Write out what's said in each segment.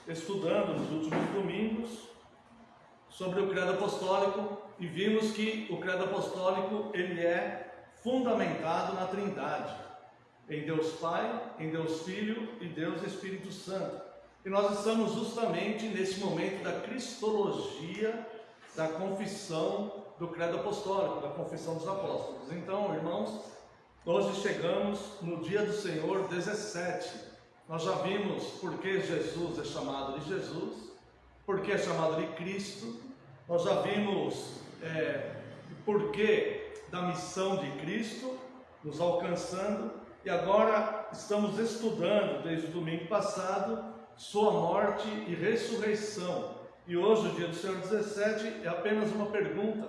estudando nos últimos domingos sobre o credo apostólico e vimos que o credo apostólico ele é fundamentado na Trindade, em Deus Pai, em Deus Filho e Deus Espírito Santo. E nós estamos justamente nesse momento da cristologia da confissão do credo apostólico, da confissão dos apóstolos. Então, irmãos, hoje chegamos no dia do Senhor 17. Nós já vimos por que Jesus é chamado de Jesus, por que é chamado de Cristo. Nós já vimos por que da missão de Cristo nos alcançando. E agora estamos estudando, desde o domingo passado, sua morte e ressurreição. E hoje, o dia do Senhor 17, é apenas uma pergunta.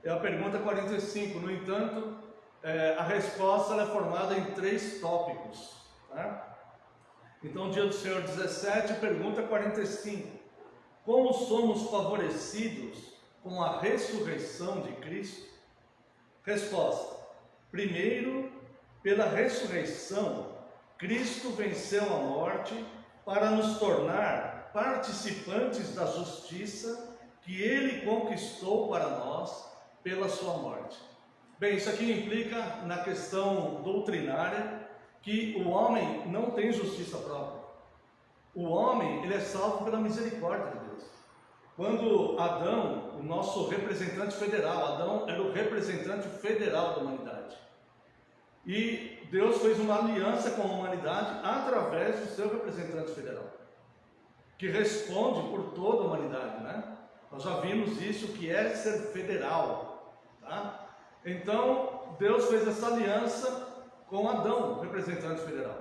É a pergunta 45. No entanto, a resposta é formada em 3 tópicos. Tá? Então, dia do Senhor 17, pergunta 45. Como somos favorecidos com a ressurreição de Cristo? Resposta. Primeiro, pela ressurreição, Cristo venceu a morte para nos tornar participantes da justiça que Ele conquistou para nós pela sua morte. Bem, isso aqui implica na questão doutrinária que o homem não tem justiça própria. O homem, ele é salvo pela misericórdia de Deus. Quando Adão, o nosso representante federal, Adão era o representante federal da humanidade. E Deus fez uma aliança com a humanidade através do seu representante federal, que responde por toda a humanidade, né? Nós já vimos isso, que é ser federal, tá? Então, Deus fez essa aliança com Adão, representante federal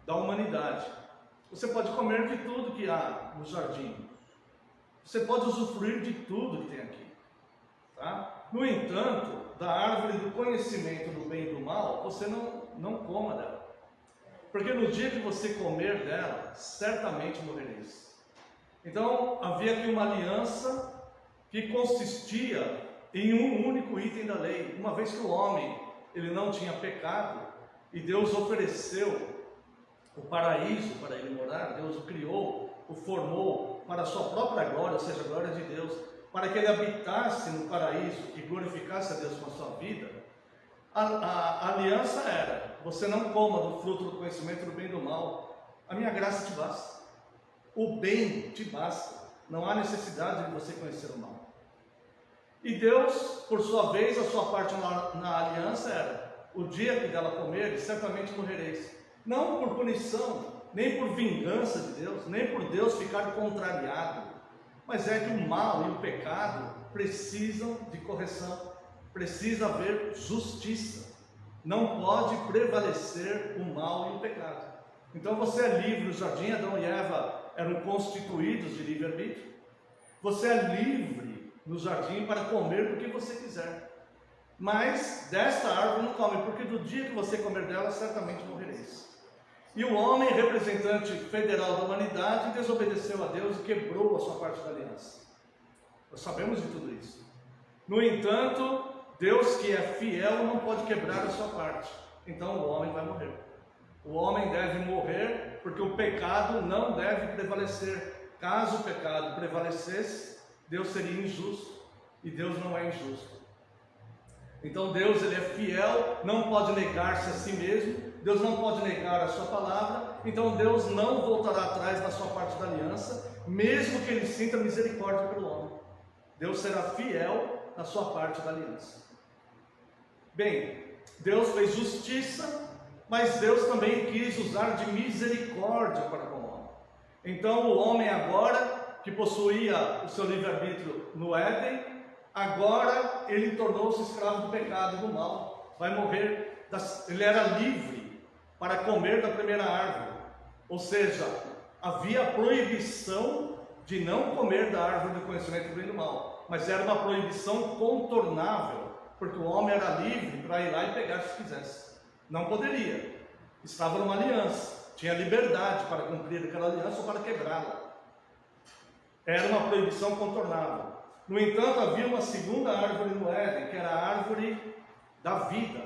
da humanidade. Você pode comer de tudo que há no jardim. Você pode usufruir de tudo que tem aqui, tá? No entanto, da árvore do conhecimento do bem e do mal, você não coma dela. Porque no dia que você comer dela, certamente morrereis. Então, havia aqui uma aliança que consistia em um único item da lei. Uma vez que o homem ele não tinha pecado, e Deus ofereceu o paraíso para ele morar, Deus o criou, o formou para a sua própria glória, ou seja, a glória de Deus, para que ele habitasse no paraíso e glorificasse a Deus com a sua vida. A aliança era: você não coma do fruto do conhecimento do bem e do mal, a minha graça te basta, o bem te basta, não há necessidade de você conhecer o mal. E Deus, por sua vez, a sua parte na aliança era: o dia que dela comer, certamente morrereis. Não por punição, nem por vingança de Deus, nem por Deus ficar contrariado, mas é que o mal e o pecado precisam de correção, precisa haver justiça, não pode prevalecer o mal e o pecado. Então você é livre. No jardim, Adão e Eva eram constituídos de livre-arbítrio. Você é livre no jardim para comer do que você quiser, mas desta árvore não come, porque do dia que você comer dela, certamente morrereis. E o homem, representante federal da humanidade, desobedeceu a Deus e quebrou a sua parte da aliança. Nós sabemos de tudo isso. No entanto, Deus, que é fiel, não pode quebrar a sua parte. Então o homem vai morrer. O homem deve morrer porque o pecado não deve prevalecer. Caso o pecado prevalecesse, Deus seria injusto, e Deus não é injusto. Então Deus, ele é fiel, não pode negar-se a si mesmo, Deus não pode negar a sua palavra. Então Deus não voltará atrás na sua parte da aliança, mesmo que ele sinta misericórdia pelo homem. Deus será fiel na sua parte da aliança. Bem, Deus fez justiça, mas Deus também quis usar de misericórdia para com o homem. Então o homem agora, que possuía o seu livre-arbítrio no Éden, agora ele tornou-se escravo do pecado e do mal, vai morrer. Ele era livre para comer da primeira árvore, ou seja, havia proibição de não comer da árvore do conhecimento do bem e do mal, mas era uma proibição contornável, porque o homem era livre para ir lá e pegar se quisesse. Não poderia, estava numa aliança, tinha liberdade para cumprir aquela aliança ou para quebrá-la. Era uma proibição contornável. No entanto, havia uma segunda árvore no Éden, que era a árvore da vida.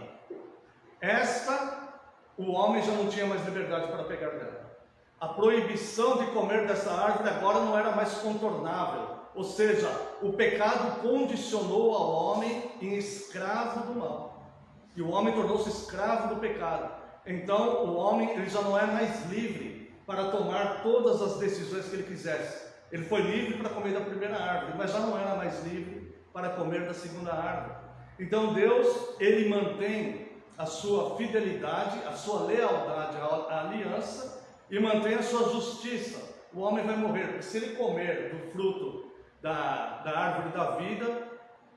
Esta, o homem já não tinha mais liberdade para pegar dela. A proibição de comer dessa árvore agora não era mais contornável, ou seja, o pecado condicionou ao homem em escravo do mal, e o homem tornou-se escravo do pecado. Então o homem ele já não é mais livre para tomar todas as decisões que ele quisesse. Ele foi livre para comer da primeira árvore, mas já não era mais livre para comer da segunda árvore. Então Deus, ele mantém a sua fidelidade, a sua lealdade à aliança e mantém a sua justiça. O homem vai morrer, porque se ele comer do fruto da árvore da vida,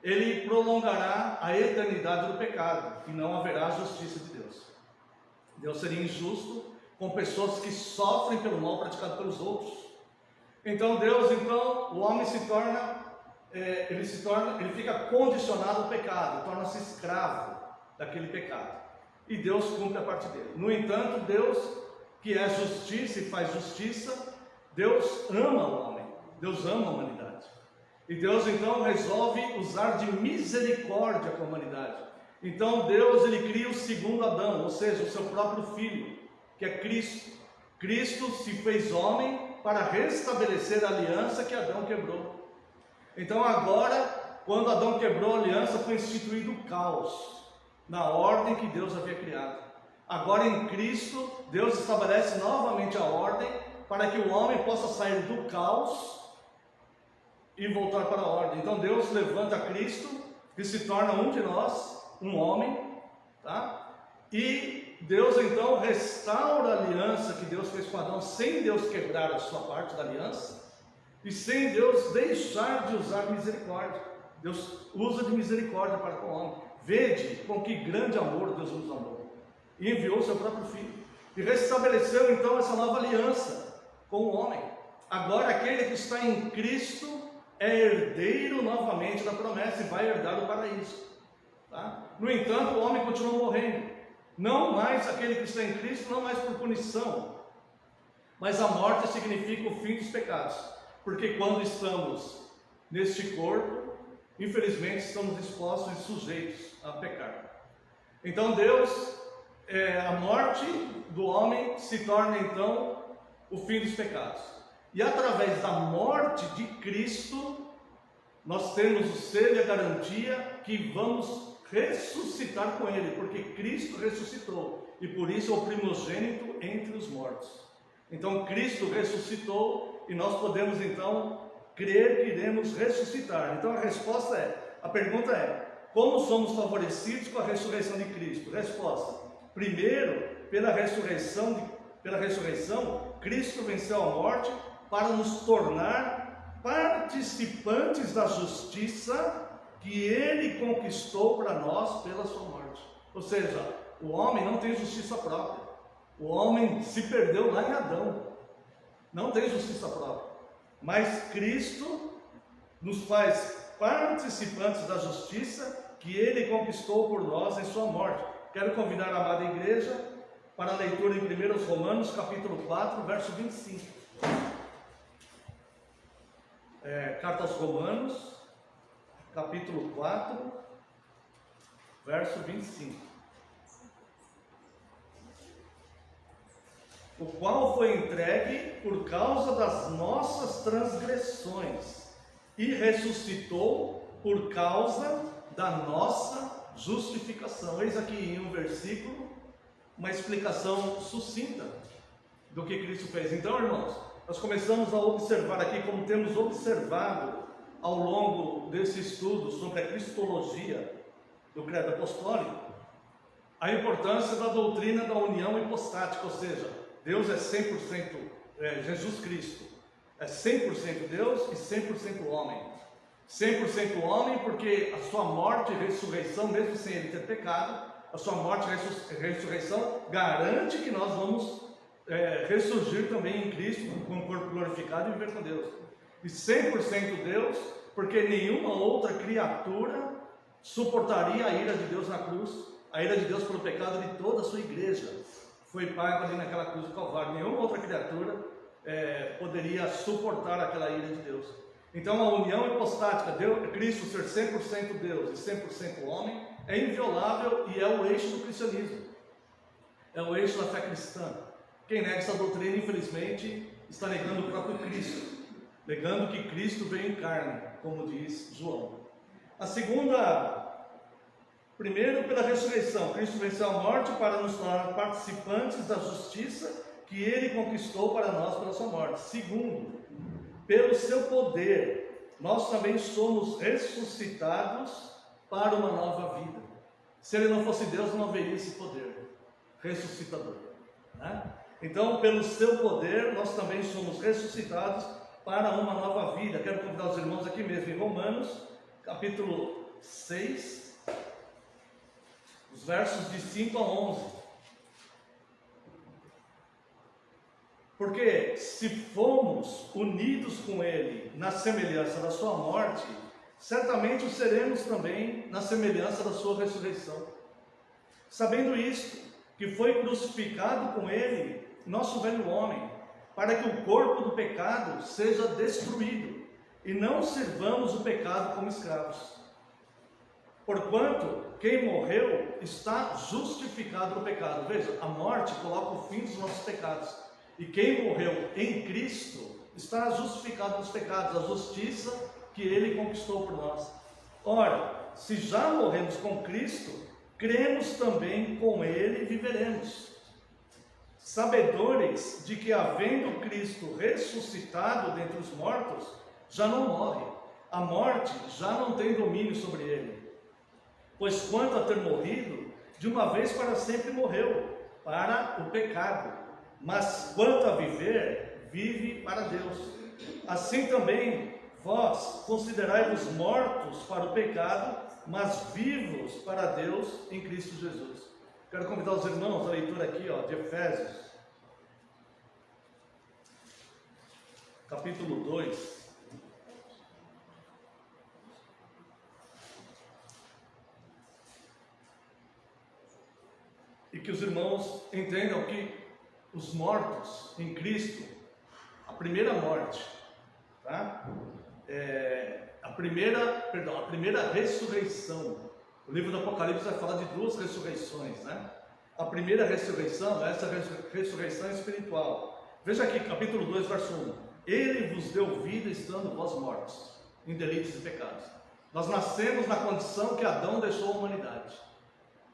ele prolongará a eternidade do pecado e não haverá justiça de Deus. Deus seria injusto com pessoas que sofrem pelo mal praticado pelos outros. Então o homem ele fica condicionado ao pecado, torna-se escravo daquele pecado. E Deus cumpre a parte dele. No entanto, Deus, que é justiça e faz justiça, Deus ama o homem, Deus ama a humanidade. E Deus então resolve usar de misericórdia com a humanidade. Então Deus ele cria o segundo Adão, ou seja, o seu próprio filho, que é Cristo. Cristo se fez homem para restabelecer a aliança que Adão quebrou. Então agora, quando Adão quebrou a aliança, foi instituído o caos na ordem que Deus havia criado. Agora em Cristo, Deus estabelece novamente a ordem para que o homem possa sair do caos e voltar para a ordem. Então Deus levanta Cristo, que se torna um de nós, um homem, tá? E Deus então restaura a aliança que Deus fez com Adão, sem Deus quebrar a sua parte da aliança, e sem Deus deixar de usar misericórdia. Deus usa de misericórdia para com o homem. Vede com que grande amor Deus nos amou, e enviou o seu próprio Filho, e restabeleceu então essa nova aliança com o homem. Agora aquele que está em Cristo é herdeiro novamente da promessa e vai herdar o paraíso, tá? No entanto, o homem continua morrendo, não mais aquele que está em Cristo, não mais por punição, mas a morte significa o fim dos pecados, porque quando estamos neste corpo, infelizmente estamos expostos e sujeitos a pecar. Então a morte do homem se torna então o fim dos pecados, e através da morte de Cristo nós temos o selo e a garantia que vamos ressuscitar com Ele, porque Cristo ressuscitou, e por isso é o primogênito entre os mortos. Então Cristo ressuscitou, e nós podemos então crer que iremos ressuscitar. Então a pergunta é, como somos favorecidos com a ressurreição de Cristo? Resposta: primeiro, pela ressurreição, Cristo venceu a morte para nos tornar participantes da justiça que Ele conquistou para nós pela sua morte. Ou seja, o homem não tem justiça própria. O homem se perdeu lá em Adão, não tem justiça própria. Mas Cristo nos faz participantes da justiça que Ele conquistou por nós em sua morte. Quero convidar a amada igreja para a leitura em 1 Romanos, capítulo 4, verso 25. Carta aos Romanos, capítulo 4, verso 25. O qual foi entregue por causa das nossas transgressões e ressuscitou por causa da nossa justificação. Eis aqui em um versículo uma explicação sucinta do que Cristo fez. Então, irmãos, nós começamos a observar aqui, como temos observado ao longo desse estudo sobre a cristologia do credo apostólico, a importância da doutrina da união hipostática, ou seja, Deus é 100%, Jesus Cristo é 100% Deus e 100% homem. 100% homem porque a sua morte e ressurreição, mesmo sem ele ter pecado, a sua morte e ressurreição garante que nós vamos ressurgir também em Cristo, com o corpo glorificado e viver com Deus. E 100% Deus, porque nenhuma outra criatura suportaria a ira de Deus na cruz, a ira de Deus pelo pecado de toda a sua igreja. Foi pago ali naquela cruz do Calvário. Nenhuma outra criatura poderia suportar aquela ira de Deus. Então a união hipostática, Cristo ser 100% Deus e 100% homem, é inviolável e é o eixo do cristianismo. É o eixo da fé cristã, Quem nega essa doutrina, infelizmente, está negando o próprio Cristo, negando que Cristo veio em carne, como diz João. A segunda, primeiro, pela ressurreição. Cristo venceu a morte para nos tornar participantes da justiça que Ele conquistou para nós pela sua morte. Segundo, pelo seu poder, nós também somos ressuscitados para uma nova vida. Se Ele não fosse Deus, não haveria esse poder ressuscitador, né? Então, pelo seu poder, nós também somos ressuscitados para uma nova vida. Quero convidar os irmãos aqui mesmo, em Romanos, capítulo 6, os versos de 5 a 11. Porque se fomos unidos com Ele na semelhança da sua morte, certamente o seremos também na semelhança da sua ressurreição. Sabendo isto, que foi crucificado com Ele nosso velho homem, para que o corpo do pecado seja destruído, e não sirvamos o pecado como escravos. Porquanto quem morreu está justificado no pecado. Veja, a morte coloca o fim dos nossos pecados, e quem morreu em Cristo está justificado nos pecados, a justiça que Ele conquistou por nós. Ora, se já morremos com Cristo, cremos também com Ele e viveremos, sabedores de que, havendo Cristo ressuscitado dentre os mortos, já não morre, a morte já não tem domínio sobre ele. Pois quanto a ter morrido, de uma vez para sempre morreu, para o pecado, mas quanto a viver, vive para Deus. Assim também vós considerai-vos mortos para o pecado, mas vivos para Deus em Cristo Jesus. Quero convidar os irmãos à leitura aqui, de Efésios, capítulo 2. E que os irmãos entendam que os mortos em Cristo, a primeira morte, tá? A primeira ressurreição. O livro do Apocalipse vai falar de duas ressurreições, né? A primeira ressurreição é essa ressurreição espiritual. Veja aqui, capítulo 2, verso 1. Ele vos deu vida estando vós mortos, em delitos e pecados. Nós nascemos na condição que Adão deixou a humanidade,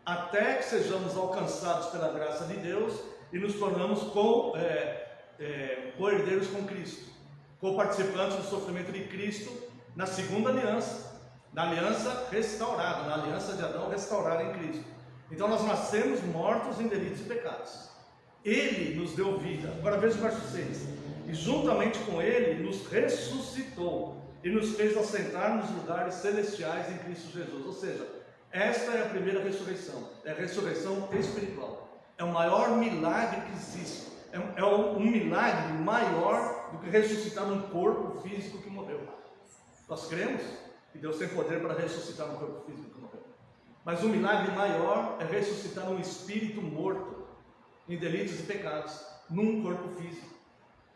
até que sejamos alcançados pela graça de Deus e nos tornamos co-herdeiros com Cristo, co-participantes do sofrimento de Cristo na segunda aliança, na aliança restaurada, na aliança de Adão restaurada em Cristo. Então nós nascemos mortos em delitos e pecados. Ele nos deu vida. Agora veja o verso 6. E juntamente com Ele nos ressuscitou e nos fez assentar nos lugares celestiais em Cristo Jesus. Ou seja, esta é a primeira ressurreição, é a ressurreição espiritual. É o maior milagre que existe. É um milagre maior do que ressuscitar um corpo físico que morreu. Nós cremos que Deus tem poder para ressuscitar um corpo físico que morreu. Mas o milagre maior é ressuscitar um espírito morto em delitos e pecados, num corpo físico.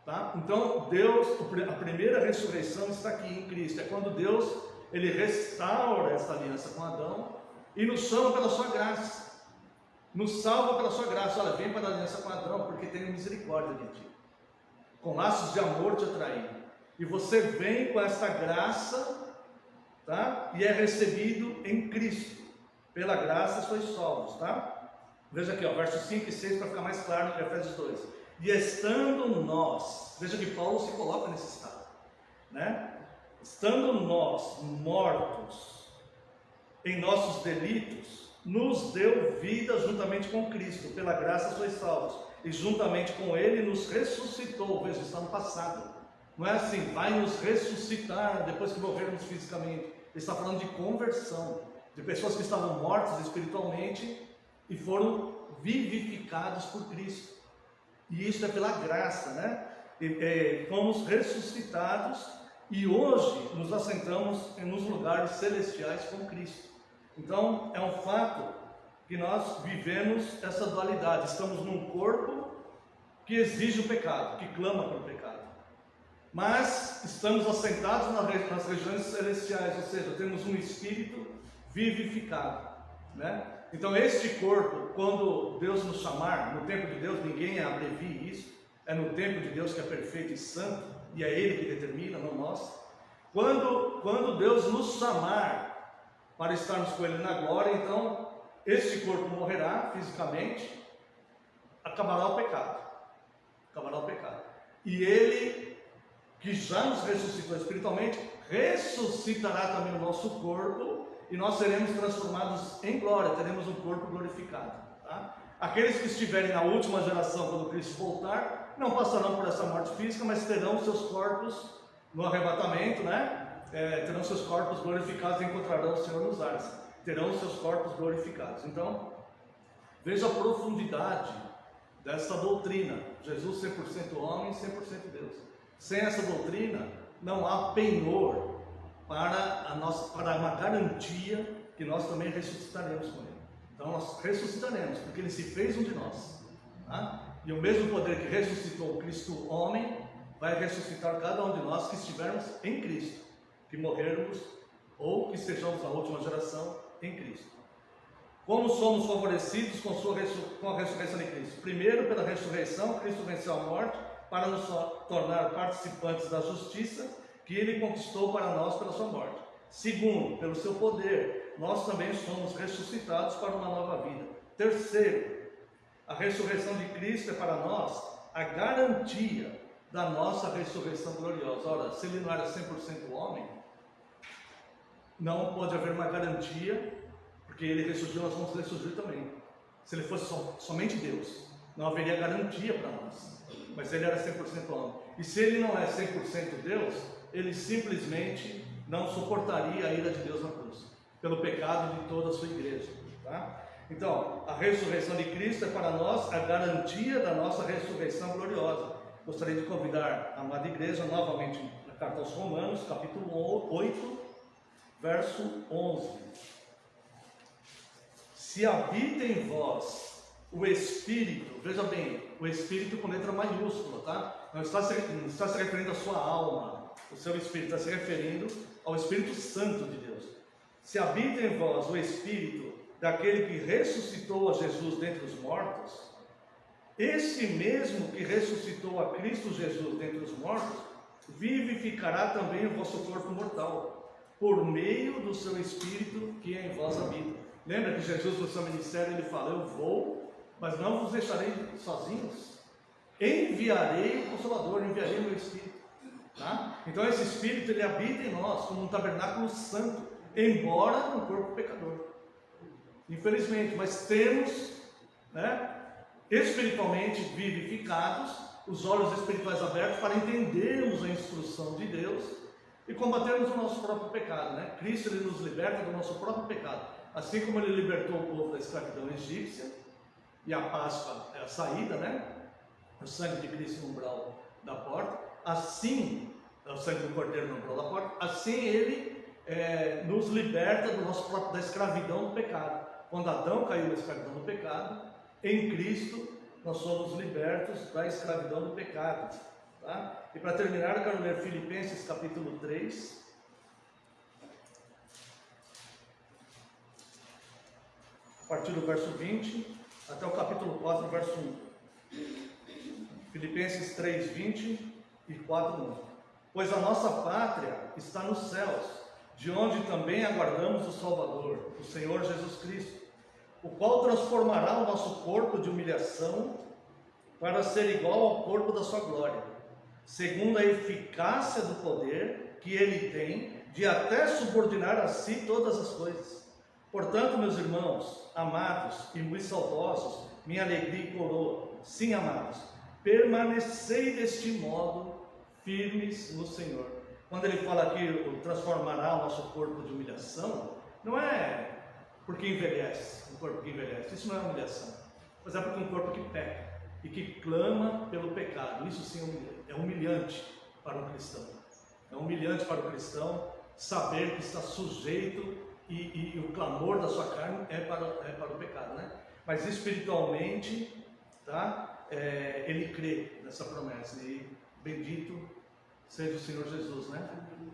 Tá? Então, Deus, a primeira ressurreição está aqui em Cristo. É quando Deus, Ele restaura essa aliança com Adão e nos chama pela sua graça, nos salva pela sua graça. Olha, vem para a aliança com Adão, porque tenho misericórdia de ti, com laços de amor te atraí. E você vem com essa graça, tá? E é recebido em Cristo. Pela graça sois salvos, tá? Veja aqui, versos 5 e 6, para ficar mais claro em Efésios 2. E estando nós, veja que Paulo se coloca nesse estado, né? Estando nós mortos em nossos delitos, nos deu vida juntamente com Cristo, pela graça sois salvos, e juntamente com Ele nos ressuscitou. Veja, está no passado, não é assim, vai nos ressuscitar depois que morrermos fisicamente. Ele está falando de conversão, de pessoas que estavam mortas espiritualmente e foram vivificados por Cristo. E isso é pela graça, né? Fomos ressuscitados e hoje nos assentamos nos lugares celestiais com Cristo. Então, é um fato que nós vivemos essa dualidade. Estamos num corpo que exige o pecado, que clama pelo pecado. Mas estamos assentados nas regiões celestiais, ou seja, temos um espírito vivificado, né? Então este corpo, quando Deus nos chamar, no tempo de Deus, ninguém abrevia isso, é no tempo de Deus que é perfeito e santo, e é Ele que determina, não nós. Quando Deus nos chamar para estarmos com Ele na glória, então este corpo morrerá fisicamente, acabará o pecado. Acabará o pecado. E Ele, que já nos ressuscitou espiritualmente, ressuscitará também o nosso corpo, e nós seremos transformados em glória, teremos um corpo glorificado. Tá? Aqueles que estiverem na última geração, quando Cristo voltar, não passarão por essa morte física, mas terão seus corpos no arrebatamento, né? Terão seus corpos glorificados e encontrarão o Senhor nos ares. Terão seus corpos glorificados. Então, veja a profundidade dessa doutrina. Jesus 100% homem, 100% Deus. Sem essa doutrina, não há penhor para uma garantia que nós também ressuscitaremos com Ele. Então nós ressuscitaremos, porque Ele se fez um de nós. Tá? E o mesmo poder que ressuscitou o Cristo homem, vai ressuscitar cada um de nós que estivermos em Cristo, que morrermos ou que estejamos na última geração em Cristo. Como somos favorecidos com a ressurreição de Cristo? Primeiro, pela ressurreição, Cristo venceu a morte para nos tornar participantes da justiça que Ele conquistou para nós pela sua morte. Segundo, pelo seu poder, nós também somos ressuscitados para uma nova vida. Terceiro, a ressurreição de Cristo é para nós a garantia da nossa ressurreição gloriosa. Ora, se Ele não era 100% homem, não pode haver uma garantia, porque Ele ressurgiu, nós vamos ressurgir também. Se Ele fosse somente Deus, não haveria garantia para nós. Mas Ele era 100% homem. E se Ele não é 100% Deus, Ele simplesmente não suportaria a ira de Deus na cruz, pelo pecado de toda a sua igreja. Tá? Então, a ressurreição de Cristo é para nós a garantia da nossa ressurreição gloriosa. Gostaria de convidar a amada igreja novamente na carta aos Romanos, capítulo 8, verso 11. Se habita em vós o Espírito, veja bem, o Espírito com letra maiúscula, tá? Não está se referindo à sua alma, o seu Espírito, está se referindo ao Espírito Santo de Deus. Se habita em vós o Espírito daquele que ressuscitou a Jesus dentre os mortos, esse mesmo que ressuscitou a Cristo Jesus dentre os mortos, vivificará também o vosso corpo mortal, por meio do seu Espírito que em vós habita. Lembra que Jesus no seu ministério ele fala: eu vou, mas não vos deixarei sozinhos. Enviarei o Consolador, enviarei o meu Espírito. Tá? Então esse Espírito ele habita em nós como um tabernáculo santo, embora no corpo pecador. Infelizmente, mas temos, né, espiritualmente vivificados, os olhos espirituais abertos para entendermos a instrução de Deus e combatermos o nosso próprio pecado. Né? Cristo ele nos liberta do nosso próprio pecado, assim como Ele libertou o povo da escravidão egípcia, e a Páscoa é a saída, né? O sangue de Cristo no umbral da porta, assim, o sangue do Cordeiro no umbral da porta, assim Ele nos liberta do nosso próprio, da escravidão do pecado. Quando Adão caiu na escravidão do pecado, em Cristo nós somos libertos da escravidão do pecado. Tá? E para terminar, eu quero ler Filipenses capítulo 3, a partir do verso 20 até o capítulo 4, verso 1. Filipenses 3, 20 e 4, 1. Pois a nossa pátria está nos céus, de onde também aguardamos o Salvador, o Senhor Jesus Cristo, o qual transformará o nosso corpo de humilhação para ser igual ao corpo da sua glória, segundo a eficácia do poder que Ele tem de até subordinar a si todas as coisas. Portanto, meus irmãos, amados e muito saudosos, minha alegria e coroa, sim, amados, permanecei deste modo firmes no Senhor. Quando ele fala aqui, transformará o nosso corpo de humilhação, não é porque envelhece, um corpo que envelhece, isso não é humilhação, mas é porque um corpo que peca e que clama pelo pecado, isso sim é humilhante para um cristão. É humilhante para o cristão saber que está sujeito e o clamor da sua carne é para o pecado, né? Mas espiritualmente, tá? Ele crê nessa promessa, e bendito seja o Senhor Jesus, né?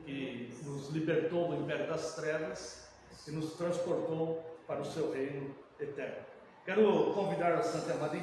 Que nos libertou do império das trevas e nos transportou para o seu reino eterno. Quero convidar a Santa Maria